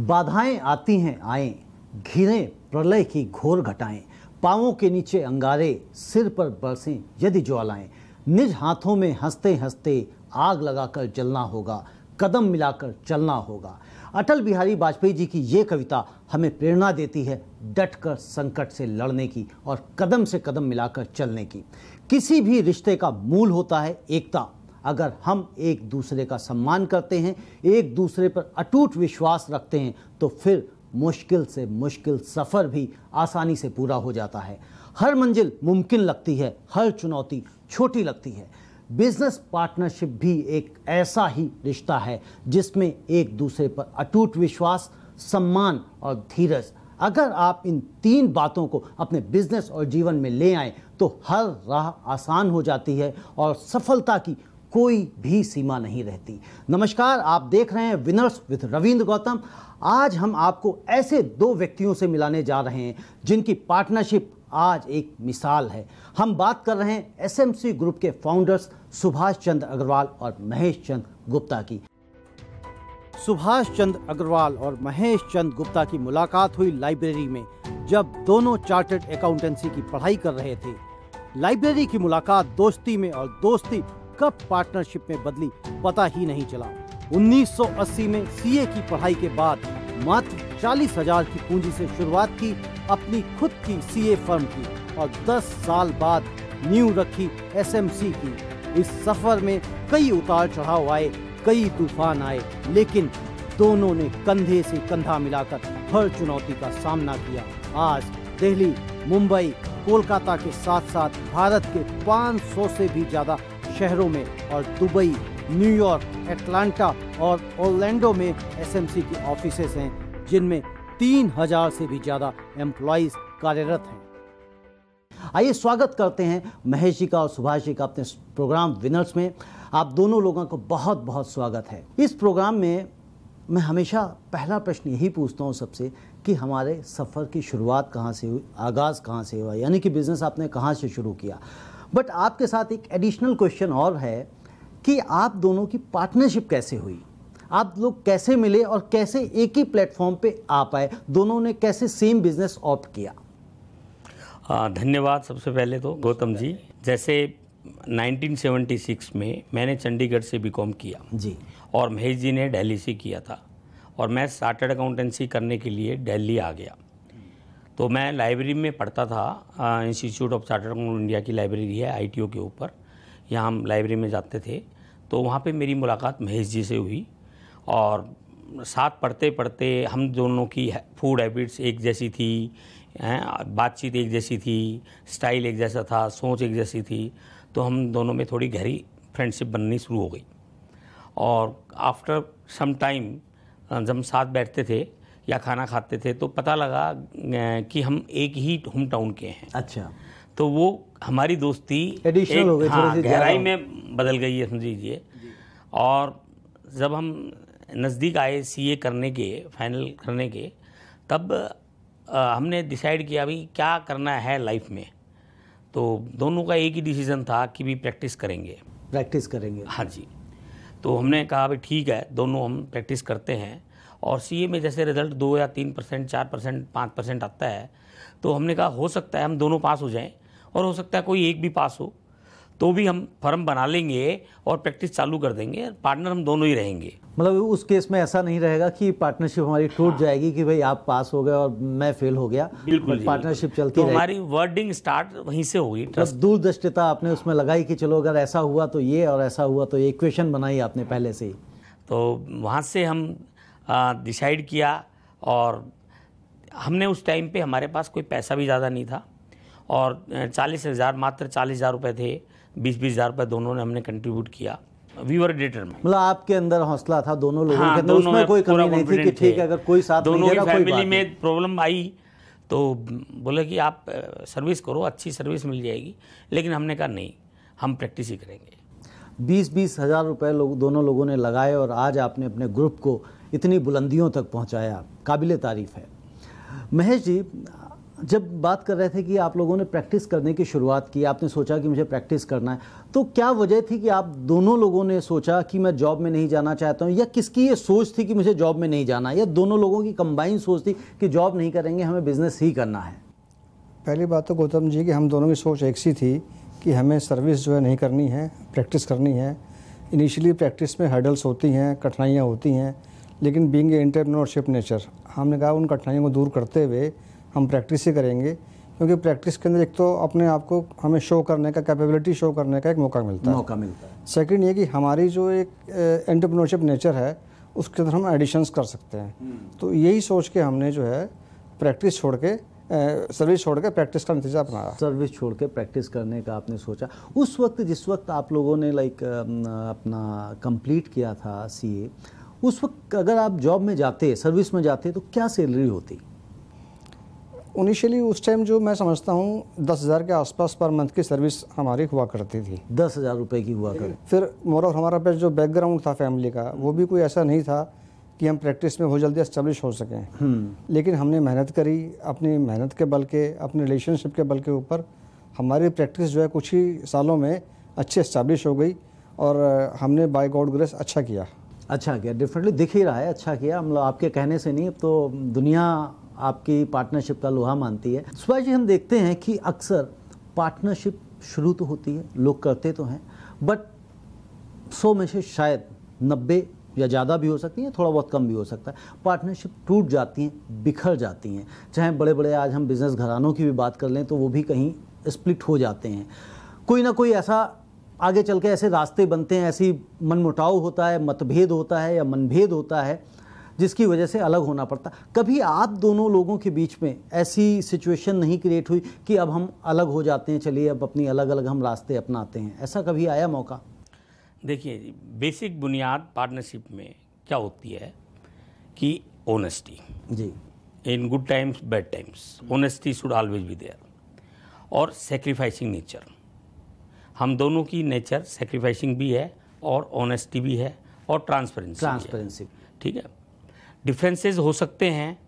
बाधाएं आती हैं आएं, घिरें प्रलय की घोर घटाएं, पांवों के नीचे अंगारे, सिर पर बरसें यदि ज्वालाएं, निज हाथों में हंसते हंसते आग लगाकर जलना होगा, कदम मिलाकर चलना होगा। अटल बिहारी वाजपेयी जी की ये कविता हमें प्रेरणा देती है डटकर संकट से लड़ने की और कदम से कदम मिलाकर चलने की। किसी भी रिश्ते का मूल होता है एकता। अगर हम एक दूसरे का सम्मान करते हैं, एक दूसरे पर अटूट विश्वास रखते हैं, तो फिर मुश्किल से मुश्किल सफ़र भी आसानी से पूरा हो जाता है। हर मंजिल मुमकिन लगती है, हर चुनौती छोटी लगती है। बिजनेस पार्टनरशिप भी एक ऐसा ही रिश्ता है जिसमें एक दूसरे पर अटूट विश्वास, सम्मान और धीरज। अगर आप इन 3 बातों को अपने बिजनेस और जीवन में ले आएं तो हर राह आसान हो जाती है और सफलता की कोई भी सीमा नहीं रहती। नमस्कार, आप देख रहे हैं विनर्स विद रविंद्र गौतम। आज हम आपको ऐसे 2 व्यक्तियों से मिलाने जा रहे हैं जिनकी पार्टनरशिप आज एक मिसाल है। हम बात कर रहे हैं एसएमसी ग्रुप के फाउंडर्स सुभाष चंद्र अग्रवाल और महेश चंद्र गुप्ता की। सुभाष चंद्र अग्रवाल और महेश चंद्र गुप्ता की मुलाकात हुई लाइब्रेरी में, जब दोनों चार्टर्ड अकाउंटेंसी की पढ़ाई कर रहे थे। लाइब्रेरी की मुलाकात दोस्ती में और दोस्ती कब पार्टनरशिप में बदली पता ही नहीं चला। 1980 में सीए की पढ़ाई के बाद मात्र 40,000 की पूंजी से शुरुआत की अपनी खुद की सीए फर्म की और 10 साल बाद नींव रखी एसएमसी की। इस सफर में कई उतार चढ़ाव आए, कई तूफान आए, लेकिन दोनों ने कंधे से कंधा मिलाकर हर चुनौती का सामना किया। आज दिल्ली, मुंबई, कोलकाता के साथ साथ भारत के 500 से भी ज्यादा शहरों में और दुबई, न्यूयॉर्क, एटलांटा और ओरलैंडो में एसएमसी की ऑफिसेस हैं, जिनमें 3000 से भी ज्यादा एम्प्लॉइज कार्यरत हैं। आइए स्वागत करते हैं महेश जी का और सुभाष जी का अपने प्रोग्राम विनर्स में। आप दोनों लोगों को बहुत बहुत स्वागत है। इस प्रोग्राम में मैं हमेशा पहला प्रश्न यही पूछता हूँ सबसे कि हमारे सफ़र की शुरुआत कहाँ से हुई, आगाज़ कहाँ से हुआ, यानी कि बिज़नेस आपने कहाँ से शुरू किया। बट आपके साथ एक एडिशनल क्वेश्चन और है कि आप दोनों की पार्टनरशिप कैसे हुई, आप लोग कैसे मिले और कैसे एक ही प्लेटफॉर्म पे आ पाए, दोनों ने कैसे सेम बिजनेस ऑप्ट किया। धन्यवाद सबसे पहले तो गौतम जी। जैसे 1976 में मैंने चंडीगढ़ से बीकॉम किया जी, और महेश जी ने दिल्ली से किया था, और मैं चार्टर्ड अकाउंटेंसी करने के लिए दिल्ली आ गया। तो मैं लाइब्रेरी में पढ़ता था, institute of chartered accountant India की लाइब्रेरी है आईटीओ के ऊपर, यहाँ हम लाइब्रेरी में जाते थे। तो वहाँ पे मेरी मुलाकात महेश जी से हुई और साथ पढ़ते पढ़ते हम दोनों की फूड हैबिट्स एक जैसी थी, बातचीत एक जैसी थी, स्टाइल एक जैसा था, सोच एक जैसी थी। तो हम दोनों में थोड़ी गहरी फ्रेंडशिप बननी शुरू हो गई। और आफ्टर सम टाइम जब हम साथ बैठते थे या खाना खाते थे तो पता लगा कि हम एक ही होम टाउन के हैं। अच्छा, तो वो हमारी दोस्ती एडिशनल हो गई, हाँ, गहराई में बदल गई है समझिए। और जब हम नज़दीक आए सीए करने के, फाइनल करने के, तब हमने डिसाइड किया भाई क्या करना है लाइफ में। तो दोनों का एक ही डिसीज़न था कि भी प्रैक्टिस करेंगे। हाँ जी। तो हमने कहा भाई ठीक है, दोनों हम प्रैक्टिस करते हैं। और सीए में जैसे रिज़ल्ट 2 या 3%, 4%, 5% आता है, तो हमने कहा हो सकता है हम दोनों पास हो जाएं और हो सकता है कोई एक भी पास हो, तो भी हम फर्म बना लेंगे और प्रैक्टिस चालू कर देंगे। पार्टनर हम दोनों ही रहेंगे। मतलब उस केस में ऐसा नहीं रहेगा कि पार्टनरशिप हमारी टूट जाएगी कि भाई आप पास हो गए और मैं फेल हो गया। बिल्कुल, पार्टनरशिप चलती तो रहेगी। हमारी वर्डिंग स्टार्ट वहीं से होगी। ट्रस्ट, दूरदर्शिता आपने उसमें लगाई कि चलो अगर ऐसा हुआ तो ये और ऐसा हुआ तो ये इक्वेशन बनाई आपने पहले से ही। तो वहाँ से हम डिसाइड किया। और हमने उस टाइम पे हमारे पास कोई पैसा भी ज़्यादा नहीं था और 40,000, मात्र 40,000 रुपये थे। 20,000 रुपये दोनों ने हमने कंट्रीब्यूट किया। We were determined. मतलब आपके अंदर हौसला था दोनों लोगों के अंदर, दोनों उसमें कोई कमी नहीं थी कि confident ठीक थे। है अगर कोई साथ नहीं दोनों दे की रहा कोई फैमिली बात नहीं। में प्रॉब्लम आई तो बोले कि आप सर्विस करो, अच्छी सर्विस मिल जाएगी। लेकिन हमने कहा नहीं, हम प्रैक्टिस ही करेंगे। 20-20 हज़ार रुपये दोनों लोगों ने लगाए और आज आपने अपने ग्रुप को इतनी बुलंदियों तक पहुंचाया, काबिले तारीफ़ है। महेश जी, जब बात कर रहे थे कि आप लोगों ने प्रैक्टिस करने की शुरुआत की, आपने सोचा कि मुझे प्रैक्टिस करना है, तो क्या वजह थी कि आप दोनों लोगों ने सोचा कि मैं जॉब में नहीं जाना चाहता हूं, या किसकी ये सोच थी कि मुझे जॉब में नहीं जाना, या दोनों लोगों की कंबाइन सोच थी कि जॉब नहीं करेंगे, हमें बिजनेस ही करना है? पहली बात तो गौतम जी कि हम दोनों की सोच एक सी थी कि हमें सर्विस जो है नहीं करनी है, प्रैक्टिस करनी है। इनिशियली प्रैक्टिस में हर्डल्स होती हैं, कठिनाइयाँ होती हैं, लेकिन बीइंग एंटरप्रेन्योरशिप नेचर, हमने कहा उन कठिनाइयों को दूर करते हुए हम प्रैक्टिस ही करेंगे, क्योंकि प्रैक्टिस के अंदर एक तो अपने आप को हमें शो करने का, कैपेबिलिटी शो करने का एक मौका मिलता है। सेकंड ये कि हमारी जो एक एंटरप्रेन्योरशिप नेचर है उसके अंदर हम एडिशंस कर सकते हैं। तो यही सोच के हमने जो है प्रैक्टिस छोड़ के सर्विस छोड़ के प्रैक्टिस का नतीजा अपनाया। सर्विस छोड़ के प्रैक्टिस करने का आपने सोचा। उस वक्त जिस वक्त आप लोगों ने अपना कंप्लीट किया था सीए, उस वक्त अगर आप जॉब में जाते, सर्विस में जाते, तो क्या सैलरी होती? इनिशियली उस टाइम जो मैं समझता हूँ 10,000 के आसपास पर मंथ की सर्विस हमारी हुआ करती थी। 10,000 रुपये की हुआ करती। फिर मोर हमारा पे जो बैकग्राउंड था फैमिली का, वो भी कोई ऐसा नहीं था कि हम प्रैक्टिस में बहुत जल्दी एस्टेब्लिश हो सकें। लेकिन हमने मेहनत करी, अपनी मेहनत के बल के, अपने रिलेशनशिप के बल के ऊपर हमारी प्रैक्टिस जो है कुछ ही सालों में अच्छी एस्टेब्लिश हो गई और हमने बाय गॉड ग्रेस अच्छा किया। डेफिनेटली दिख ही रहा है, अच्छा किया। हम लोग आपके कहने से नहीं, अब तो दुनिया आपकी पार्टनरशिप का लोहा मानती है। सुभाष जी, हम देखते हैं कि अक्सर पार्टनरशिप शुरू तो होती है, लोग करते तो हैं, बट 100 में से शायद 90 या ज़्यादा भी हो सकती हैं, थोड़ा बहुत कम भी हो सकता है, पार्टनरशिप टूट जाती हैं, बिखर जाती हैं। चाहे बड़े बड़े आज हम बिज़नेस घरानों की भी बात कर लें तो वो भी कहीं स्प्लिट हो जाते हैं। कोई ना कोई ऐसा आगे चल के ऐसे रास्ते बनते हैं, ऐसी मनमुटाव होता है, मतभेद होता है या मनभेद होता है, जिसकी वजह से अलग होना पड़ता। कभी आप दोनों लोगों के बीच में ऐसी सिचुएशन नहीं क्रिएट हुई कि अब हम अलग हो जाते हैं, चलिए अब अपनी अलग अलग हम रास्ते अपनाते हैं? ऐसा कभी आया मौका? देखिए जी, बेसिक बुनियाद पार्टनरशिप में क्या होती है कि ऑनेस्टी जी, in good times bad times honesty should always be there, और सेक्रीफाइसिंग नेचर। हम दोनों की नेचर सेक्रीफाइसिंग भी है और ऑनेस्टी भी है और ट्रांसपेरेंसी। ठीक है, डिफरेंसेस हो सकते हैं,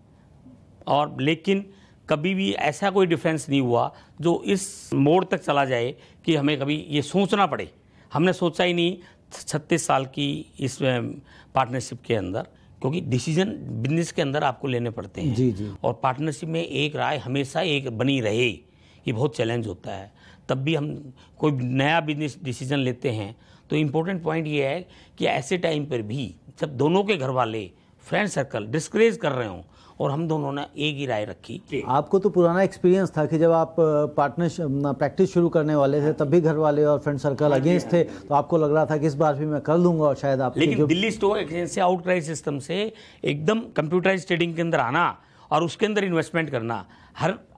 और लेकिन कभी भी ऐसा कोई डिफरेंस नहीं हुआ जो इस मोड़ तक चला जाए कि हमें कभी ये सोचना पड़े। हमने सोचा ही नहीं 36 साल की इस पार्टनरशिप के अंदर, क्योंकि डिसीजन बिजनेस के अंदर आपको लेने पड़ते हैं। जी। और पार्टनरशिप में एक राय हमेशा एक बनी रहे, ये बहुत चैलेंज होता है। तब भी हम कोई नया बिजनेस डिसीजन लेते हैं तो इम्पोर्टेंट पॉइंट ये है कि ऐसे टाइम पर भी जब दोनों के घर वाले, फ्रेंड सर्कल डिस्करेज कर रहे हों और हम दोनों ने एक ही राय रखी। आपको तो पुराना एक्सपीरियंस था कि जब आप प्रैक्टिस शुरू करने वाले थे तब भी घर वाले और फ्रेंड सर्कल अगेंस्ट थे, तो आपको लग रहा था कि इस बार भी मैं कर लूंगा, और शायद आप लेकिन दिल्ली स्टॉक एक्सचेंज से आउटक्राई सिस्टम से एकदम कंप्यूटराइज ट्रेडिंग के अंदर आना और उसके अंदर इन्वेस्टमेंट करना,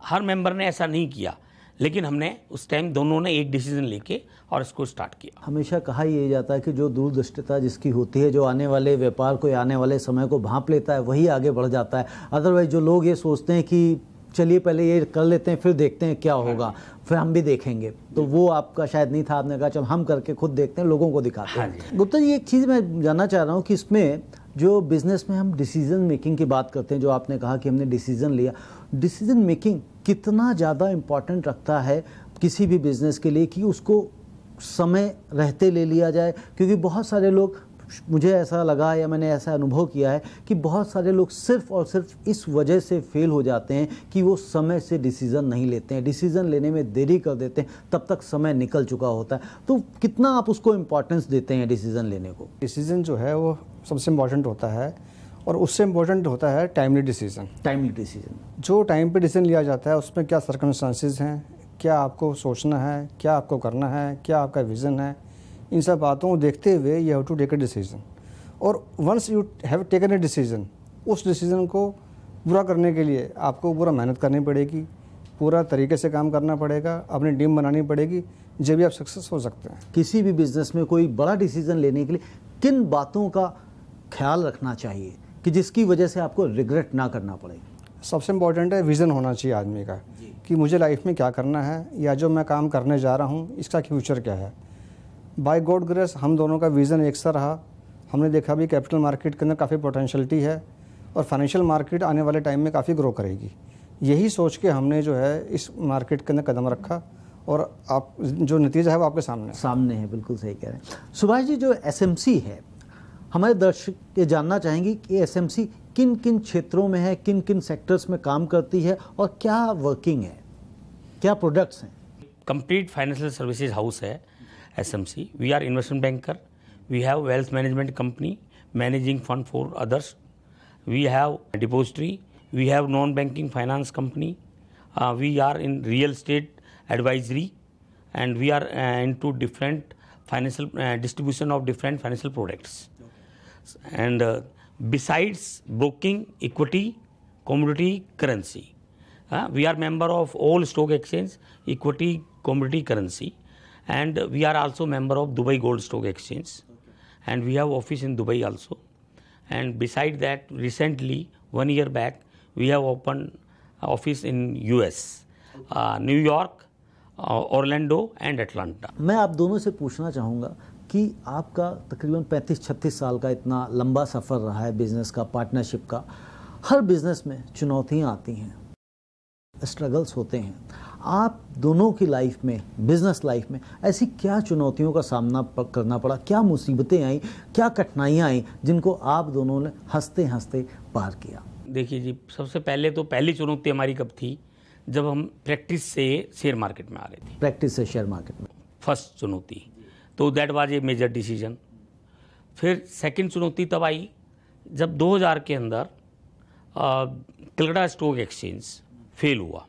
हर मेंबर ने ऐसा नहीं किया, लेकिन हमने उस टाइम दोनों ने एक डिसीजन लेके और इसको स्टार्ट किया। हमेशा कहा यही जाता है कि जो दूरदृष्टिता जिसकी होती है, जो आने वाले व्यापार को, आने वाले समय को भांप लेता है, वही आगे बढ़ जाता है। अदरवाइज जो लोग ये सोचते हैं कि चलिए पहले ये कर लेते हैं फिर देखते हैं क्या होगा, फिर हम भी देखेंगे, तो वो आपका शायद नहीं था। आपने कहा चल हम करके खुद देखते हैं, लोगों को दिखाते हैं। गुप्ता जी, एक चीज़ मैं जानना चाह रहा हूँ कि इसमें जो बिज़नेस में हम डिसीजन मेकिंग की बात करते हैं, जो आपने कहा कि हमने डिसीजन लिया, डिसीजन मेकिंग कितना ज़्यादा इम्पॉर्टेंट रखता है किसी भी बिज़नेस के लिए कि उसको समय रहते ले लिया जाए? क्योंकि बहुत सारे लोग, मुझे ऐसा लगा या मैंने ऐसा अनुभव किया है कि बहुत सारे लोग सिर्फ और सिर्फ इस वजह से फेल हो जाते हैं कि वो समय से डिसीज़न नहीं लेते हैं, डिसीज़न लेने में देरी कर देते हैं, तब तक समय निकल चुका होता है। तो कितना आप उसको इम्पोर्टेंस देते हैं डिसीज़न लेने को? डिसीज़न जो है वो सबसे इम्पोर्टेंट होता है, और उससे इम्पोर्टेंट होता है टाइमली डिसीज़न। जो टाइम पे डिसीजन लिया जाता है उसमें क्या सर्कमस्टांसेस हैं, क्या आपको सोचना है, क्या आपको करना है, क्या आपका विज़न है, इन सब बातों को देखते हुए you have to take a decision. और once you have taken a decision, उस डिसीजन को पूरा करने के लिए आपको पूरा मेहनत करनी पड़ेगी, पूरा तरीके से काम करना पड़ेगा, अपनी टीम बनानी पड़ेगी, जब भी आप सक्सेस हो सकते हैं। किसी भी बिजनेस में कोई बड़ा डिसीजन लेने के लिए किन बातों का ख्याल रखना चाहिए कि जिसकी वजह से आपको रिग्रेट ना करना पड़े? सबसे इम्पोर्टेंट है विज़न होना चाहिए आदमी का कि मुझे लाइफ में क्या करना है, या जो मैं काम करने जा रहा हूँ इसका फ्यूचर क्या है। बाय गॉड ग्रेस हम दोनों का विज़न एक सा रहा। हमने देखा भी कैपिटल मार्केट के अंदर काफ़ी पोटेंशियलिटी है और फाइनेंशियल मार्केट आने वाले टाइम में काफ़ी ग्रो करेगी। यही सोच के हमने जो है इस मार्केट के अंदर कदम रखा और आप जो नतीजा है वो आपके सामने है। बिल्कुल सही कह रहे हैं सुभाष जी। जो एसएमसी है, हमारे दर्शक ये जानना चाहेंगे कि एसएमसी किन किन क्षेत्रों में है, किन किन सेक्टर्स में काम करती है और क्या वर्किंग है, क्या प्रोडक्ट्स हैं? कंप्लीट फाइनेंशियल सर्विसेज हाउस है SMC. We are investment banker, we have wealth management company managing fund for others, we have depository, we have non banking finance company, we are in real estate advisory, and we are into different financial distribution of different financial products. And besides broking, equity, commodity, currency, we are member of all stock exchange, equity, commodity, currency, and we are also member of Dubai Gold Stock Exchange, and we have office in Dubai also. And beside that, recently 1 year back, we have opened office in US, New York, Orlando and Atlanta. मैं आप दोनों से पूछना चाहूँगा कि आपका तकरीबन 35-36 साल का इतना लंबा सफ़र रहा है बिज़नेस का, पार्टनरशिप का। हर बिज़नेस में चुनौतियाँ आती हैं, स्ट्रगल्स होते हैं। आप दोनों की लाइफ में, बिज़नेस लाइफ में ऐसी क्या चुनौतियों का सामना करना पड़ा, क्या मुसीबतें आई, क्या कठिनाइयाँ आई जिनको आप दोनों ने हंसते हंसते पार किया? देखिए जी, सबसे पहले तो पहली चुनौती हमारी कब थी, जब हम प्रैक्टिस से शेयर मार्केट में आ गए थे। प्रैक्टिस से शेयर मार्केट में फर्स्ट चुनौती, तो that was a major decision. फिर सेकंड चुनौती तब आई जब 2000 के अंदर कलकत्ता स्टॉक एक्सचेंज फेल हुआ,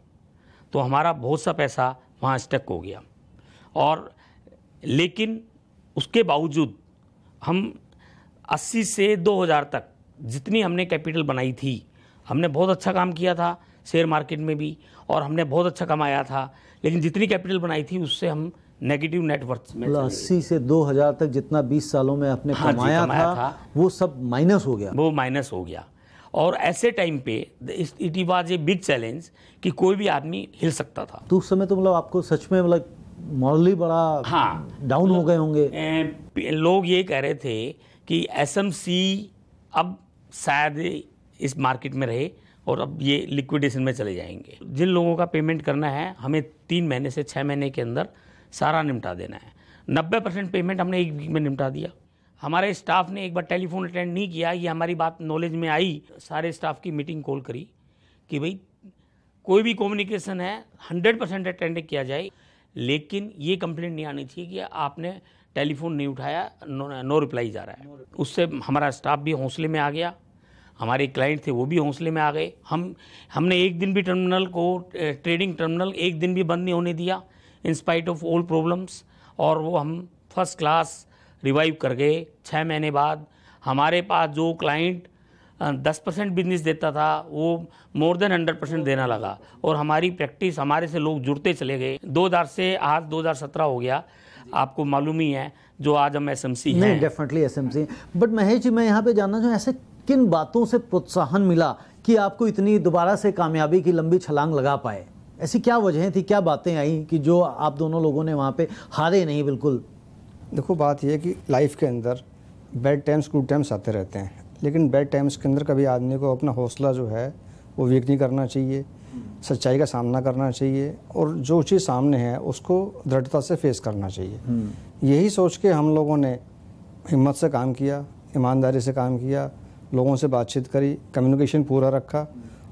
तो हमारा बहुत सा पैसा वहाँ स्टक हो गया। और लेकिन उसके बावजूद हम 80 से 2000 तक जितनी हमने कैपिटल बनाई थी, हमने बहुत अच्छा काम किया था शेयर मार्केट में भी, और हमने बहुत अच्छा कमाया था। लेकिन जितनी कैपिटल बनाई थी उससे हम नेगेटिव नेटवर्थ में 80 से 2000 तक जितना 20 सालों में आपने कमाया था वो सब माइनस हो गया। वो माइनस हो गया। और ऐसे टाइम पे it was a big challenge कि कोई भी आदमी हिल सकता था। तो उस समय तो मतलब आपको सच में मतलब मॉरली बड़ा डाउन हो गए होंगे। लोग ये कह रहे थे कि एसएमसी अब शायद इस मार्केट में रहे और अब ये लिक्विडेशन में चले जाएंगे। जिन लोगों का पेमेंट करना है, हमें 3 महीने से 6 महीने के अंदर सारा निपटा देना है। 90% पेमेंट हमने 1 वीक में निपटा दिया। हमारे स्टाफ ने एक बार टेलीफोन अटेंड नहीं किया, ये हमारी बात नॉलेज में आई, सारे स्टाफ की मीटिंग कॉल करी कि भाई कोई भी कम्युनिकेशन है 100% अटेंड किया जाए, लेकिन ये कंप्लेंट नहीं आनी चाहिए कि आपने टेलीफोन नहीं उठाया, नो रिप्लाई जा रहा है। उससे हमारा स्टाफ भी हौसले में आ गया, हमारे क्लाइंट थे वो भी हौसले में आ गए। हमने एक दिन भी टर्मिनल को, ट्रेडिंग टर्मिनल एक दिन भी बंद नहीं होने दिया in spite of all problems, और वो हम फर्स्ट क्लास रिवाइव कर गए। 6 महीने बाद हमारे पास जो क्लाइंट 10% बिजनेस देता था वो मोर देन 100% देना लगा, और हमारी प्रैक्टिस, हमारे से लोग जुड़ते चले गए। 2000 से आज 2017 हो गया, आपको मालूम ही है जो आज हम एसएमसी हैं। नहीं, definitely SMC. But Mahesh ji, मैं यहाँ पे जानना चाहूँ ऐसे किन बातों से प्रोत्साहन मिला कि आपको इतनी दोबारा से कामयाबी की लंबी छलांग लगा पाए? ऐसी क्या वजहें थी, क्या बातें आई कि जो आप दोनों लोगों ने वहाँ पे हारे नहीं बिल्कुल? देखो, बात यह है कि लाइफ के अंदर बैड टाइम्स गुड टाइम्स आते रहते हैं, लेकिन बैड टाइम्स के अंदर कभी आदमी को अपना हौसला जो है वो वीक नहीं करना चाहिए, सच्चाई का सामना करना चाहिए, और जो चीज़ सामने है उसको दृढ़ता से फेस करना चाहिए। यही सोच के हम लोगों ने हिम्मत से काम किया, ईमानदारी से काम किया, लोगों से बातचीत करी, कम्युनिकेशन पूरा रखा,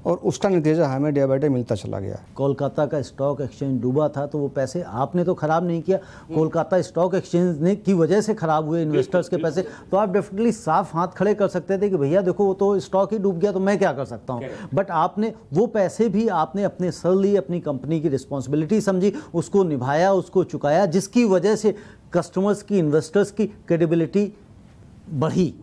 और उसका नतीजा हमें डे बाय डे मिलता चला गया। कोलकाता का स्टॉक एक्सचेंज डूबा था, तो वो पैसे आपने तो ख़राब नहीं किया, कोलकाता स्टॉक एक्सचेंज ने की वजह से ख़राब हुए इन्वेस्टर्स के पैसे। तो आप डेफिनेटली साफ हाथ खड़े कर सकते थे कि भैया देखो वो तो स्टॉक ही डूब गया, तो मैं क्या कर सकता हूँ। बट आपने वो पैसे भी आपने अपने सर लिए, अपनी कंपनी की रिस्पॉन्सिबिलिटी समझी, उसको निभाया, उसको चुकाया, जिसकी वजह से कस्टमर्स की, इन्वेस्टर्स की क्रेडिबिलिटी बढ़ी।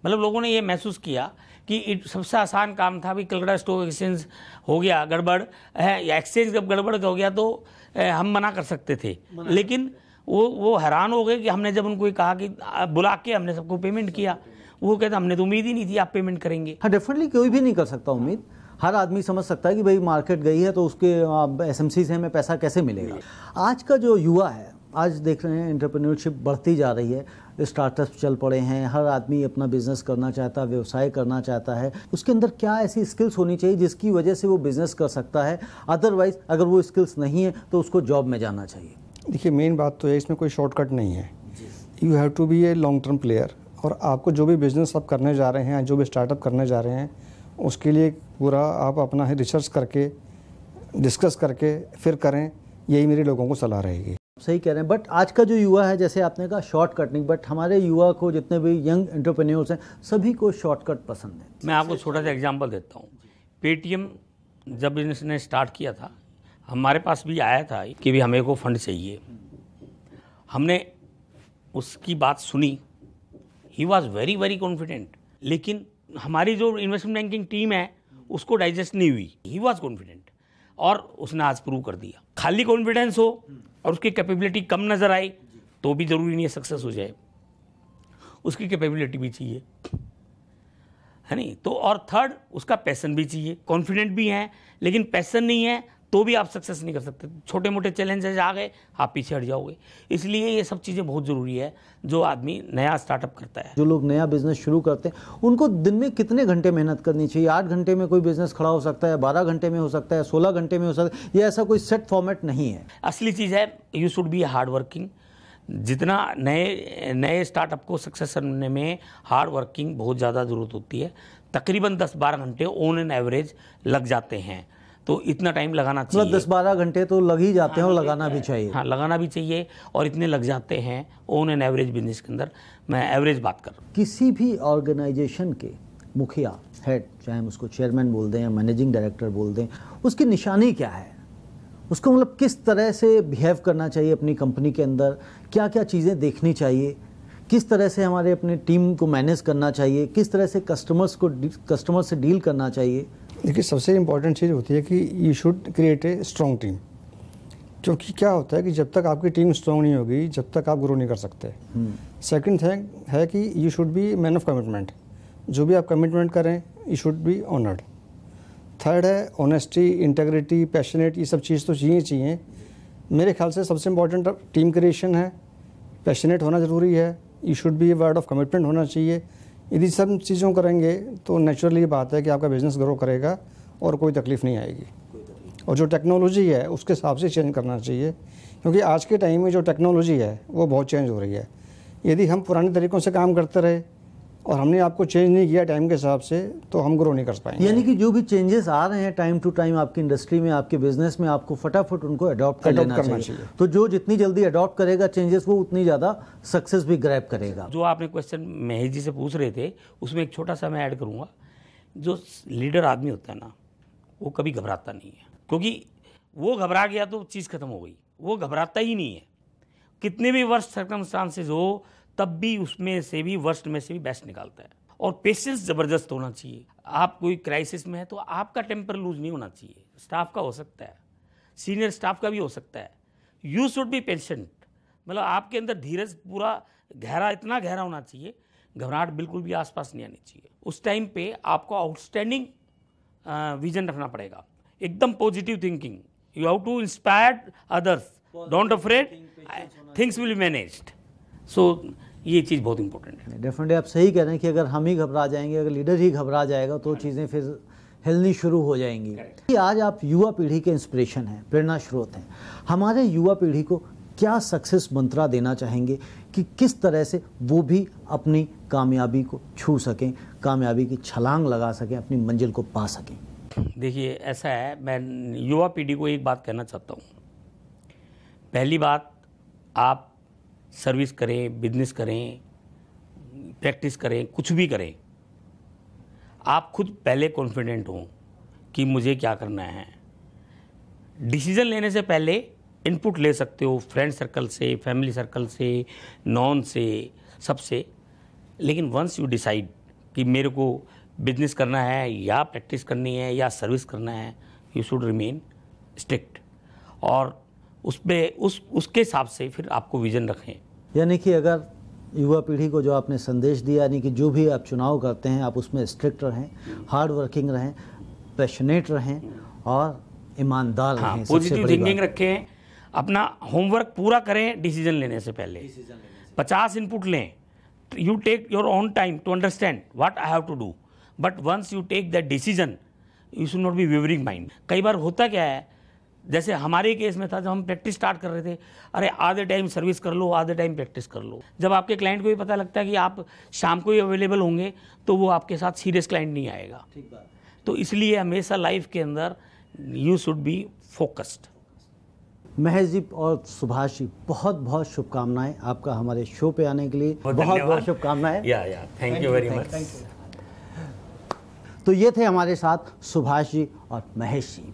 मतलब लोगों ने ये महसूस किया कि सबसे आसान काम था भी कलकत्ता स्टॉक एक्सचेंज हो गया गड़बड़ है, या एक्सचेंज जब गड़बड़ हो गया तो हम मना कर सकते थे, लेकिन वो हैरान हो गए कि हमने जब उनको कहा कि बुला के हमने सबको पेमेंट किया, वो कहते हमने तो उम्मीद ही नहीं थी आप पेमेंट करेंगे। हाँ, डेफिनेटली कोई भी नहीं कर सकता उम्मीद। हर आदमी समझ सकता है कि भाई मार्केट गई है तो उसके एसएमसी से हमें पैसा कैसे मिलेगा। आज का जो युवा है आज देख रहे हैं एंटरप्रेन्योरशिप बढ़ती जा रही है, स्टार्टअप्स चल पड़े हैं, हर आदमी अपना बिजनेस करना चाहता है, व्यवसाय करना चाहता है। उसके अंदर क्या ऐसी स्किल्स होनी चाहिए जिसकी वजह से वो बिजनेस कर सकता है? अदरवाइज अगर वो स्किल्स नहीं है तो उसको जॉब में जाना चाहिए। देखिए, मेन बात तो है, इसमें कोई शॉर्टकट नहीं है। You have to be a long term player. और आपको जो भी बिज़नेस आप करने जा रहे हैं, जो भी स्टार्टअप करने जा रहे हैं, उसके लिए पूरा आप अपना रिसर्च करके, डिस्कस करके फिर करें। यही मेरी लोगों को सलाह रहेगी। सही कह रहे हैं। बट आज का जो युवा है, जैसे आपने कहा शॉर्टकट नहीं, बट हमारे युवा को, जितने भी यंग एंटरप्रेन्योर्स हैं, सभी को शॉर्टकट पसंद है। मैं आपको छोटा सा एग्जांपल देता हूँ। पेटीएम जब इसने स्टार्ट किया था, हमारे पास भी आया था कि भी हमें को फंड चाहिए। हमने उसकी बात सुनी, he was very very confident, लेकिन हमारी जो इन्वेस्टमेंट बैंकिंग टीम है उसको डाइजेस्ट नहीं हुई। ही वॉज कॉन्फिडेंट और उसने आज प्रूव कर दिया। खाली कॉन्फिडेंस हो और उसकी कैपेबिलिटी कम नज़र आए तो भी ज़रूरी नहीं है सक्सेस हो जाए, उसकी कैपेबिलिटी भी चाहिए, है नहीं? तो और थर्ड, उसका पैसन भी चाहिए। कॉन्फिडेंट भी है लेकिन पैसन नहीं है तो भी आप सक्सेस नहीं कर सकते। छोटे मोटे चैलेंजेस आ गए, आप पीछे हट जाओगे। इसलिए ये सब चीज़ें बहुत ज़रूरी है जो आदमी नया स्टार्टअप करता है। जो लोग नया बिजनेस शुरू करते हैं उनको दिन में कितने घंटे मेहनत करनी चाहिए? 8 घंटे में कोई बिजनेस खड़ा हो सकता है, 12 घंटे में हो सकता है, 16 घंटे में हो सकता है, ये ऐसा कोई सेट फॉर्मेट नहीं है। असली चीज़ है, you should B hard working. जितना नए स्टार्टअप को सक्सेस करने में हार्ड वर्किंग बहुत ज़्यादा ज़रूरत होती है। तकरीबन 10-12 घंटे ऑन एन एवरेज लग जाते हैं, तो इतना टाइम लगाना चाहिए। 10-12 घंटे तो लग ही जाते हैं और लगाना भी चाहिए। हाँ, लगाना भी चाहिए और इतने लग जाते हैं ऑन एन एवरेज बिजनेस के अंदर। मैं एवरेज बात कर रहा हूँ। किसी भी ऑर्गेनाइजेशन के मुखिया, हेड, चाहे हम उसको चेयरमैन बोल दें या मैनेजिंग डायरेक्टर बोल दें, उसकी निशानी क्या है? उसको मतलब किस तरह से बिहेव करना चाहिए अपनी कंपनी के अंदर? क्या क्या चीज़ें देखनी चाहिए? किस तरह से हमारे अपनी टीम को मैनेज करना चाहिए? किस तरह से कस्टमर से डील करना चाहिए? देखिए, सबसे इम्पॉर्टेंट चीज़ होती है कि you should create a strong team. क्योंकि क्या होता है कि जब तक आपकी टीम स्ट्रॉन्ग नहीं होगी, जब तक आप ग्रो नहीं कर सकते। सेकंड थिंग है कि you should B man of commitment. जो भी आप कमिटमेंट करें, you should be honoured. Third है ऑनेस्टी, इंटेग्रिटी, पैशनेट। ये सब चीज़ तो चाहिए। मेरे ख्याल से सबसे इम्पॉर्टेंट टीम क्रिएशन है, पैशनेट होना ज़रूरी है, you should B a word of commitment होना चाहिए। यदि सब चीज़ों करेंगे तो नेचुरली बात है कि आपका बिज़नेस ग्रो करेगा और कोई तकलीफ़ नहीं आएगी। और जो टेक्नोलॉजी है उसके हिसाब से चेंज करना चाहिए, क्योंकि आज के टाइम में जो टेक्नोलॉजी है वो बहुत चेंज हो रही है। यदि हम पुराने तरीक़ों से काम करते रहे और हमने आपको चेंज नहीं किया टाइम के हिसाब से, तो हम ग्रो नहीं कर पाएंगे। यानी कि जो भी चेंजेस आ रहे हैं टाइम टू टाइम आपकी इंडस्ट्री में, आपके बिजनेस में, आपको फटाफट उनको अडॉप्ट कर लेना चाहिए। तो जो जितनी जल्दी अडॉप्ट करेगा चेंजेस, वो उतनी ज़्यादा सक्सेस भी ग्रैब करेगा। जो आपने क्वेश्चन महेश जी से पूछ रहे थे, उसमें एक छोटा सा मैं ऐड करूँगा। जो लीडर आदमी होता है ना, वो कभी घबराता नहीं है, क्योंकि वो घबरा गया तो चीज़ खत्म हो गई। वो घबराता ही नहीं है। कितने भी वर्स्ट सर्कमस्टांसेस हो, तब भी उसमें से भी वर्स्ट में से भी बेस्ट निकालता है। और पेशेंस ज़बरदस्त होना चाहिए। आप कोई क्राइसिस में है तो आपका टेम्पर लूज नहीं होना चाहिए, स्टाफ का हो सकता है, सीनियर स्टाफ का भी हो सकता है। You should be patient. मतलब आपके अंदर धीरज पूरा गहरा, इतना गहरा होना चाहिए, घबराहट बिल्कुल भी आसपास नहीं आनी चाहिए। उस टाइम पे आपको आउटस्टैंडिंग विजन रखना पड़ेगा, एकदम positive thinking. You have to inspire others, don't afraid, things will be managed. So ये चीज़ बहुत इंपॉर्टेंट है। डेफिनेटली आप सही कह रहे हैं कि अगर हम ही घबरा जाएंगे, अगर लीडर ही घबरा जाएगा तो चीज़ें फिर हिलनी शुरू हो जाएंगी। कि आज आप युवा पीढ़ी के इंस्पिरेशन हैं, प्रेरणा स्रोत हैं। हमारे युवा पीढ़ी को क्या सक्सेस मंत्रा देना चाहेंगे कि किस तरह से वो भी अपनी कामयाबी को छू सकें, कामयाबी की छलांग लगा सकें, अपनी मंजिल को पा सकें? देखिए, ऐसा है, मैं युवा पीढ़ी को एक बात कहना चाहता हूँ। पहली बात, आप सर्विस करें, बिजनेस करें, प्रैक्टिस करें, कुछ भी करें, आप खुद पहले कॉन्फिडेंट हों कि मुझे क्या करना है। डिसीजन लेने से पहले इनपुट ले सकते हो, फ्रेंड सर्कल से, फैमिली सर्कल से, नॉन से, सबसे। लेकिन वंस यू डिसाइड कि मेरे को बिजनेस करना है या प्रैक्टिस करनी है या सर्विस करना है, यू शुड रिमेन स्ट्रिक्ट और उसके हिसाब से फिर आपको विजन रखें। यानी कि अगर युवा पीढ़ी को जो आपने संदेश दिया, यानी कि जो भी आप चुनाव करते हैं आप उसमें स्ट्रिक्ट रहें, हार्ड वर्किंग रहें, पैशनेट रहें और ईमानदार रहें। पॉजिटिव थिंकिंग रखें, अपना होमवर्क पूरा करें डिसीजन लेने से पहले। 50 इनपुट लें, you take your own time to understand what I have to do, but once you take that decision you should not be wavering mind. कई बार होता क्या है, जैसे हमारे केस में था, जब हम प्रैक्टिस स्टार्ट कर रहे थे, अरे आधे टाइम सर्विस कर लो, आधे टाइम प्रैक्टिस कर लो। जब आपके क्लाइंट को भी पता लगता है कि आप शाम को ही अवेलेबल होंगे, तो वो आपके साथ सीरियस क्लाइंट नहीं आएगा। ठीक बात। तो इसलिए हमेशा लाइफ के अंदर you should be focused. Mahesh ji और सुभाष जी, बहुत बहुत शुभकामनाएं आपका हमारे शो पे आने के लिए। बहुत बहुत शुभकामनाएं। या थैंक यू वेरी मच। तो ये थे हमारे साथ सुभाष जी और महेश जी।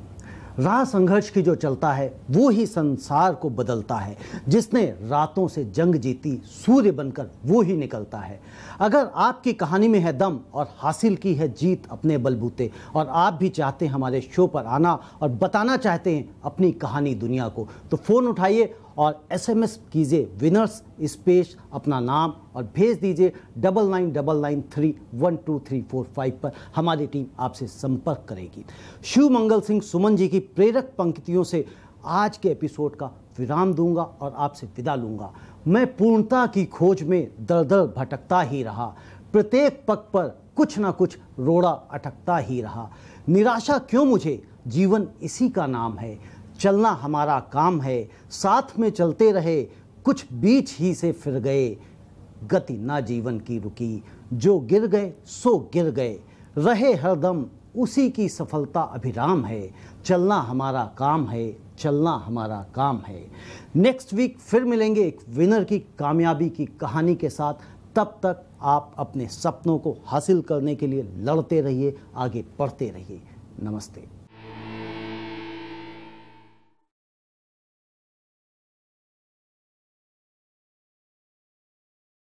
राह संघर्ष की जो चलता है वो ही संसार को बदलता है। जिसने रातों से जंग जीती, सूर्य बनकर वो ही निकलता है। अगर आपकी कहानी में है दम और हासिल की है जीत अपने बलबूते, और आप भी चाहते हैं हमारे शो पर आना और बताना चाहते हैं अपनी कहानी दुनिया को, तो फ़ोन उठाइए और SMS कीजिए विनर्स स्पेस अपना नाम और भेज दीजिए 9999312345 पर। हमारी टीम आपसे संपर्क करेगी। शिव मंगल सिंह सुमन जी की प्रेरक पंक्तियों से आज के एपिसोड का विराम दूंगा और आपसे विदा लूंगा। मैं पूर्णता की खोज में दर दर भटकता ही रहा, प्रत्येक पग पर कुछ ना कुछ रोड़ा अटकता ही रहा। निराशा क्यों मुझे, जीवन इसी का नाम है। चलना हमारा काम है, साथ में चलते रहे, कुछ बीच ही से फिर गए। गति ना जीवन की रुकी, जो गिर गए सो गिर गए। रहे हरदम उसी की सफलता अभिराम है। चलना हमारा काम है, चलना हमारा काम है। नेक्स्ट वीक फिर मिलेंगे एक विनर की कामयाबी की कहानी के साथ। तब तक आप अपने सपनों को हासिल करने के लिए लड़ते रहिए, आगे बढ़ते रहिए। नमस्ते।